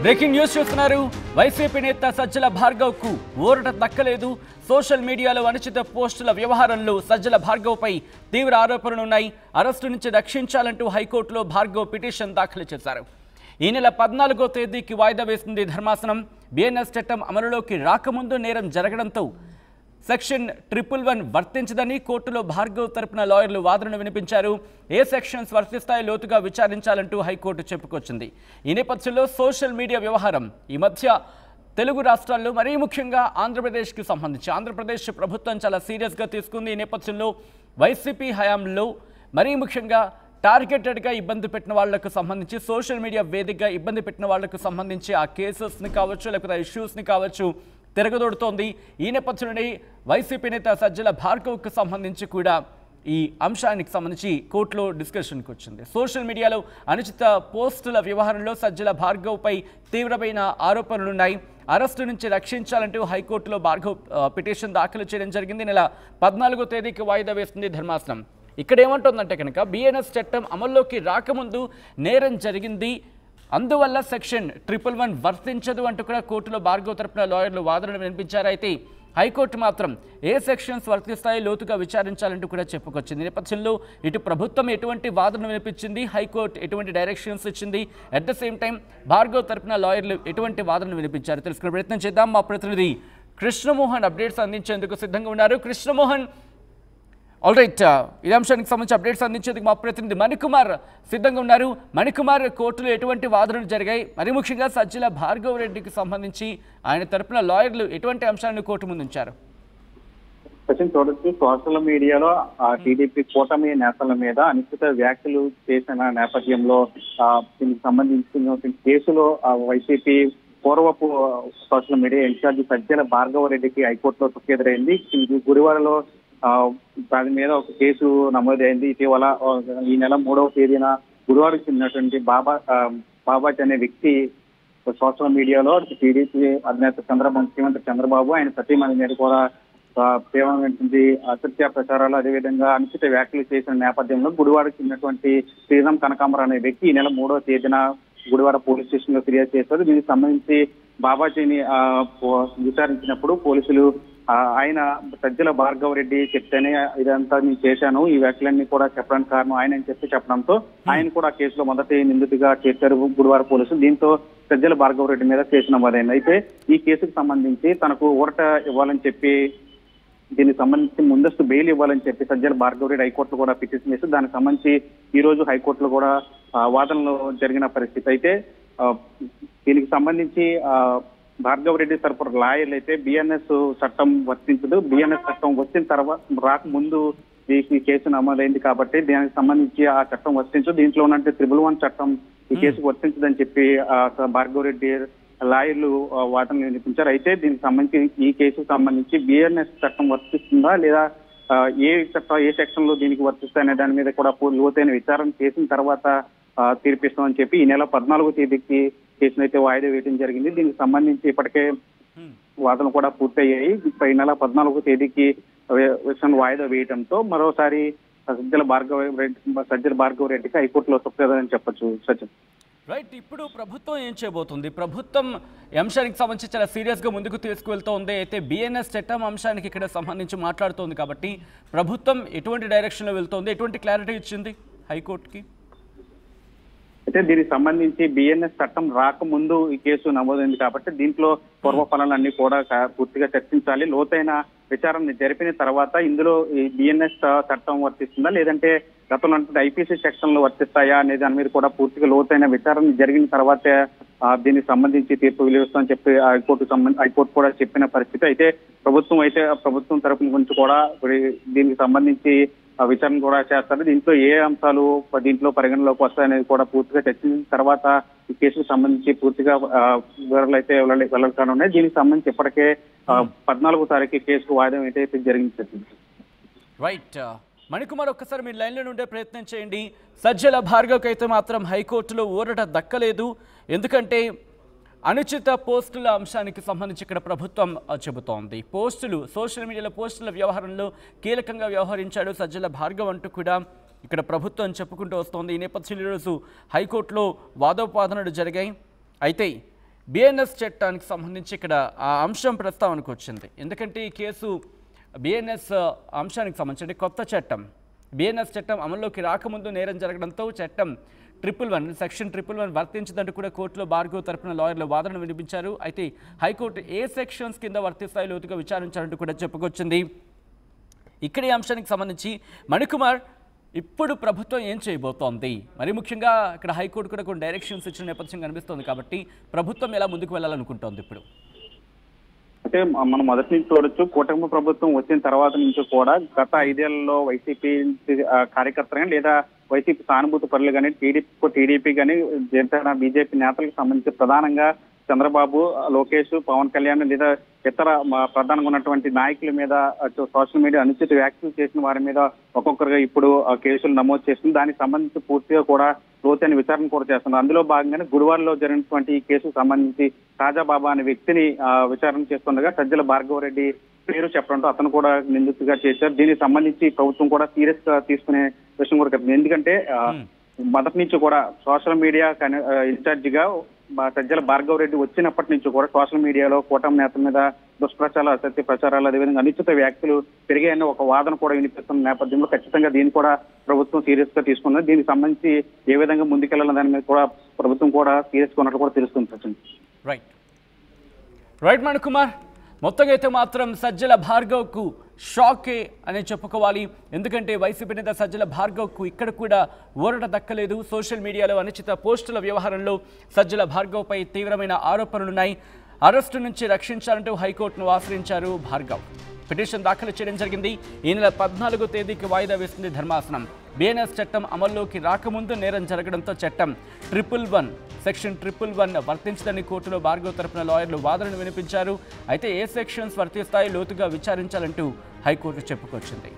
Breaking news చూస్తున్నారు. YCP నేత సజ్జల భార్గవ్కు ఊరట దక్కలేదు. సోషల్ మీడియాలో అనుచిత పోస్టుల వ్యవహారంలో సజ్జల భార్గవ్పై తీవ్ర ఆరోపణలున్నాయి. అరెస్టు నుంచి రక్షించాలంటూ హైకోర్టులో భార్గవ్ పిటిషన్ దాఖలు చేశారు. ఈ నెల 14వ తేదీకి వాయిదా వేసింది ధర్మాసనం. బిఎన్ఎస్ చట్టం అమలులోకి రాకముందు నేరం జరగడంతో సెక్షన్ 111 వర్తించదని కోర్టులో భార్గవ్ తరపున లాయర్లు వాదనను వినిపించారు. ఏ సెక్షన్స్ వర్తిస్తాయో లోతుగా విచారించాలంటూ హైకోర్టు చెప్పుకొచ్చింది. ఈ నేపథ్యంలో సోషల్ మీడియా వ్యవహారం ఈ మధ్య తెలుగు రాష్ట్రాల్లో మరీ ముఖ్యంగా ఆంధ్రప్రదేశ్కి సంబంధించి ఆంధ్రప్రదేశ్ ప్రభుత్వం చాలా సీరియస్గా తీసుకుంది. ఈ నేపథ్యంలో వైసీపీ హయాంలో మరీ ముఖ్యంగా టార్గెటెడ్గా ఇబ్బంది పెట్టిన వాళ్లకు సంబంధించి సోషల్ మీడియా వేదికగా ఇబ్బంది పెట్టిన వాళ్లకు సంబంధించి ఆ కేసెస్ని కావచ్చు లేకపోతే ఆ ఇష్యూస్ని కావచ్చు తిరగదోడుతోంది. ఈ నేపథ్యంలోనే వైసీపీ నేత సజ్జల భార్గవ్కు సంబంధించి కూడా ఈ అంశానికి సంబంధించి కోర్టులో డిస్కషన్కి వచ్చింది. సోషల్ మీడియాలో అనుచిత పోస్టుల వ్యవహారంలో సజ్జల భార్గవ్పై తీవ్రమైన ఆరోపణలున్నాయి. అరెస్టు నుంచి రక్షించాలంటూ హైకోర్టులో భార్గవ్ పిటిషన్ దాఖలు చేయడం జరిగింది. నెల 14వ తేదీకి వాయిదా వేస్తుంది ధర్మాసనం. ఇక్కడ ఏమంటుందంటే కనుక బిఎన్ఎస్ చట్టం అమల్లోకి రాకముందు నేరం జరిగింది, అందువల్ల సెక్షన్ 111 వర్తించదు అంటూ కూడా కోర్టులో భార్గవ్ తరపున లాయర్లు వాదనలు వినిపించారు. అయితే హైకోర్టు మాత్రం ఏ సెక్షన్స్ వర్తిస్తాయో లోతుగా విచారించాలంటూ కూడా చెప్పుకొచ్చింది. నేపథ్యంలో ఇటు ప్రభుత్వం ఎటువంటి వాదనలు వినిపించింది, హైకోర్టు ఎటువంటి డైరెక్షన్స్ ఇచ్చింది, at the same time Bhargav తరపున లాయర్లు ఎటువంటి వాదనలు వినిపించారు తెలుసుకునే ప్రయత్నం చేద్దాం. మా ప్రతినిధి కృష్ణమోహన్ అప్డేట్స్ అందించేందుకు సిద్ధంగా ఉన్నారు. కృష్ణమోహన్, ఆల్ రైట్, ఈ అంశానికి సంబంధించి అప్డేట్స్ అందించేందుకు మా ప్రతినిధి మణికుమార్ సిద్ధంగా ఉన్నారు. మణికుమార్, కోర్టులో ఎటువంటి వాదనలు జరిగాయి, మరి ముఖ్యంగా సజ్జల భార్గవ్ రెడ్డికి సంబంధించి ఆయన తరపున లాయర్లు ఎటువంటి అంశాలను కోర్టు ముందు ఉంచారు? చూడొచ్చు, సోషల్ మీడియాలో టీడీపీ కూటమి నేతల మీద అనిశ్చిత వ్యాఖ్యలు చేసిన నేపథ్యంలో దీనికి సంబంధించిన కేసులో వైసీపీ పూర్వపు social media incharge Sajjala Bhargav రెడ్డికి హైకోర్టులో తుక్కెదురైంది. గురువారంలో దాని మీద ఒక కేసు నమోదైంది. ఇటీవల ఈ నెల 3వ తేదీన గురువారం చెందినటువంటి బాబాజ్ అనే వ్యక్తి సోషల్ మీడియాలో టీడీపీ అధినేత ముఖ్యమంత్రి చంద్రబాబు ఆయన సతీమణి మీద కూడా తీవ్రమైనటువంటి అసత్య ప్రచారాలు అదేవిధంగా అనుచిత వ్యాఖ్యలు చేసిన నేపథ్యంలో గురువారం చెందినటువంటి శ్రీరామ్ కనకాంబర్ అనే వ్యక్తి ఈ నెల 3వ తేదీన గుడివాడ పోలీస్ స్టేషన్ లో ఫిర్యాదు చేశారు. దీనికి సంబంధించి బాబాజీని విచారించినప్పుడు పోలీసులు ఆయన సజ్జల భార్గవ్ రెడ్డి చెప్తేనే ఇదంతా నేను చేశాను, ఈ వ్యాఖ్యలన్నీ కూడా చెప్పడానికి కారణం ఆయన అని చెప్పడంతో ఆయన కూడా కేసులో మొదటి నిందితుడిగా చేశారు గుడివాడ పోలీసులు. దీంతో సజ్జల భార్గవ్ రెడ్డి మీద కేసు నమోదైంది. అయితే ఈ కేసుకు సంబంధించి తనకు ఊరట ఇవ్వాలని చెప్పి దీనికి సంబంధించి ముందస్తు బెయిల్ ఇవ్వాలని చెప్పి సజ్జల భార్గవ్ రెడ్డి హైకోర్టులో కూడా పిటిషన్ చేసి దానికి సంబంధించి ఈ రోజు హైకోర్టులో కూడా వాదనలు జరిగిన పరిస్థితి. అయితే దీనికి సంబంధించి భార్గవ్ రెడ్డి తరపున లాయర్లు అయితే బిఎన్ఎస్ చట్టం వర్తించదు, బిఎన్ఎస్ చట్టం వచ్చిన తర్వాత రాకముందు ఈ కేసు నమోదైంది కాబట్టి దీనికి సంబంధించి ఆ చట్టం వర్తించదు, దీంట్లో ఉన్నట్టు 111 చట్టం ఈ కేసుకు వర్తించదని చెప్పి భార్గవ్ రెడ్డి లాయర్లు వాదనలు వినిపించారు. అయితే దీనికి సంబంధించి ఈ కేసుకు సంబంధించి బిఎన్ఎస్ చట్టం వర్తిస్తుందా లేదా ఏ సెక్షన్ లో దీనికి వర్తిస్తాయనే దాని మీద కూడా లోతైన విచారణ చేసిన తర్వాత తీర్పిస్తామని చెప్పి ఈ నెల 14వ తేదీకి కేసును అయితే వాయిదా వేయడం జరిగింది. దీనికి సంబంధించి ఇప్పటికే వాదనలు కూడా పూర్తయ్యాయి. ఈ నెల 14వ తేదీకి వాయిదా వేయడంతో మరోసారి సజ్జల భార్గవ్ రెడ్డికి హైకోర్టులో తప్పదని చెప్పొచ్చు. సచిన్, రైట్, ఇప్పుడు ప్రభుత్వం ఏం చేయబోతుంది? ప్రభుత్వం అంశానికి సంబంధించి చాలా సీరియస్గా ముందుకు తీసుకువెళ్తోంది. అయితే బిఎన్ఎస్ చట్టం అంశానికి ఇక్కడ సంబంధించి మాట్లాడుతోంది కాబట్టి ప్రభుత్వం ఎటువంటి డైరెక్షన్లో వెళ్తోంది, ఎటువంటి క్లారిటీ ఇచ్చింది హైకోర్టుకి? అయితే దీనికి సంబంధించి బిఎన్ఎస్ చట్టం రాకముందు ఈ కేసు నమోదైంది కాబట్టి దీంట్లో పూర్వఫలాలన్నీ కూడా పూర్తిగా చర్చించాలి. లోతైన విచారణ జరిపిన తర్వాత ఇందులో ఈ బిఎన్ఎస్ చట్టం వర్తిస్తుందా లేదంటే గతంలో ఐపీసీ సెక్షన్ లో వర్తిస్తాయా అనే దాని మీద కూడా పూర్తిగా లోతైన విచారణ జరిగిన తర్వాతే దీనికి సంబంధించి తీర్పు వెలువస్తామని చెప్పి హైకోర్టు కూడా చెప్పిన పరిస్థితి. అయితే ప్రభుత్వం తరపున గురించి కూడా దీనికి సంబంధించి విచారణ కూడా చేస్తారు. దీంట్లో ఏ అంశాలు దీంట్లో పరిగణలోకి వస్తాయనేది కూడా పూర్తిగా చర్చించిన తర్వాత ఈ కేసుకు సంబంధించి పూర్తిగా వివరాలు అయితే వెల్లడికానున్నాయి. దీనికి సంబంధించి ఇప్పటికే 14వ తారీఖు కేసుకు వాయిదా అయితే జరిగింది. రైట్, మణికుమార్, ఒక్కసారి మీరు లైన్లో ఉండే ప్రయత్నం చేయండి. సజ్జల భార్గవ్కి అయితే మాత్రం హైకోర్టులో ఊరట దక్కలేదు, ఎందుకంటే అనుచిత పోస్టుల అంశానికి సంబంధించి ఇక్కడ ప్రభుత్వం చెబుతోంది. సోషల్ మీడియాలో పోస్టుల వ్యవహారంలో కీలకంగా వ్యవహరించాడు సజ్జల భార్గవ్ అంటూ కూడా ఇక్కడ ప్రభుత్వం చెప్పుకుంటూ వస్తోంది. ఈ నేపథ్యంలో ఈరోజు హైకోర్టులో వాదోపవాదనలు జరిగాయి. అయితే బిఎన్ఎస్ చట్టానికి సంబంధించి ఇక్కడ ఆ అంశం ప్రస్తావనకు వచ్చింది. ఎందుకంటే ఈ కేసు బిఎన్ఎస్ అంశానికి సంబంధించి కొత్త చట్టం, బిఎన్ఎస్ చట్టం అమల్లోకి రాకముందు నేరం జరగడంతో చట్టం 111 సెక్షన్ 111 వర్తించదంటూ కూడా కోర్టులో భార్గవ్ తరపున లాయర్లు వాదనలు వినిపించారు. అయితే హైకోర్టు ఏ సెక్షన్స్ కింద వర్తిస్తాయి లోతుగా విచారించాలంటూ కూడా చెప్పుకొచ్చింది. ఇక్కడ ఈ అంశానికి సంబంధించి మణికుమార్ ఇప్పుడు ప్రభుత్వం ఏం చేయబోతోంది, మరి ముఖ్యంగా ఇక్కడ హైకోర్టు కూడా కొన్ని డైరెక్షన్స్ ఇచ్చిన నేపథ్యం కనిపిస్తోంది కాబట్టి ప్రభుత్వం ఎలా ముందుకు వెళ్ళాలనుకుంటోంది ఇప్పుడు? అంటే మనం మొదటి నుంచి చూడొచ్చు, కూటమి ప్రభుత్వం వచ్చిన తర్వాత నుంచి కూడా గత 5 ఏళ్లలో వైసీపీ కార్యకర్తలు కానీ లేదా వైసీపీ సానుభూతి పరులు కానీ టీడీపీ కానీ జనసేన బీజేపీ నేతలకు సంబంధించి ప్రధానంగా చంద్రబాబు, లోకేష్, పవన్ కళ్యాణ్ లేదా ఇతర ప్రధానంగా ఉన్నటువంటి నాయకుల మీద సోషల్ మీడియా అనుచిత వ్యాఖ్యలు చేసిన వారి మీద ఒక్కొక్కరుగా ఇప్పుడు కేసులు నమోదు చేస్తుంది. దానికి సంబంధించి పూర్తిగా కూడా లోతైన విచారణ కూడా చేస్తున్నారు. అందులో భాగంగానే గుడివాడలో జరిగినటువంటి ఈ కేసుకు సంబంధించి తాజాబాబా అనే వ్యక్తిని విచారణ చేస్తుండగా సజ్జల భార్గవ రెడ్డి పేరు చెప్పడంతో అతను కూడా నిందితుడిగా చేశారు. దీనికి సంబంధించి ప్రభుత్వం కూడా సీరియస్ గా తీసుకునే విషయం కూడా కనిపిస్తుంది. ఎందుకంటే మొదటి నుంచి కూడా సోషల్ మీడియా ఇన్ఛార్జ్ గా సజ్జల భార్గవ రెడ్డి వచ్చినప్పటి నుంచి కూడా సోషల్ మీడియాలో కూటమి నేతల మీద దుష్ప్రచారాలు, అసత్య ప్రచారాలు, అదేవిధంగా అనుచిత వ్యాఖ్యలు పెరిగాయన్న ఒక వాదన కూడా వినిపిస్తున్న నేపథ్యంలో ఖచ్చితంగా దీన్ని కూడా ప్రభుత్వం సీరియస్ గా తీసుకుంది. దీనికి సంబంధించి ఏ విధంగా ముందుకెళ్లాలని దాని మీద కూడా ప్రభుత్వం కూడా సీరియస్ గా ఉన్నట్లు కూడా తెలుస్తుంది. రైట్ మణికుమార్, మొత్తంగా అయితే మాత్రం సజ్జల భార్గవ్కు షాకే అని చెప్పుకోవాలి. ఎందుకంటే వైసీపీ నేత సజ్జల భార్గవ్కు ఇక్కడ కూడా ఊరట దక్కలేదు. సోషల్ మీడియాలో అనుచిత పోస్టుల వ్యవహారంలో సజ్జల భార్గవ్పై తీవ్రమైన ఆరోపణలున్నాయి. అరెస్టు నుంచి రక్షించాలంటూ హైకోర్టును ఆశ్రయించారు భార్గవ్. పిటిషన్ దాఖలు చేయడం జరిగింది. ఈ నెల 14వ తేదీకి వాయిదా వేస్తుంది ధర్మాసనం. బిఎన్ఎస్ చట్టం అమల్లోకి రాకముందు నేరం జరగడంతో చట్టం 111 సెక్షన్ 111 వర్తించదని కోర్టులో భార్గవ్ తరపున లాయర్లు వాదనలు వినిపించారు. అయితే ఏ సెక్షన్స్ వర్తిస్తాయి లోతుగా విచారించాలంటూ హైకోర్టు చెప్పుకొచ్చింది.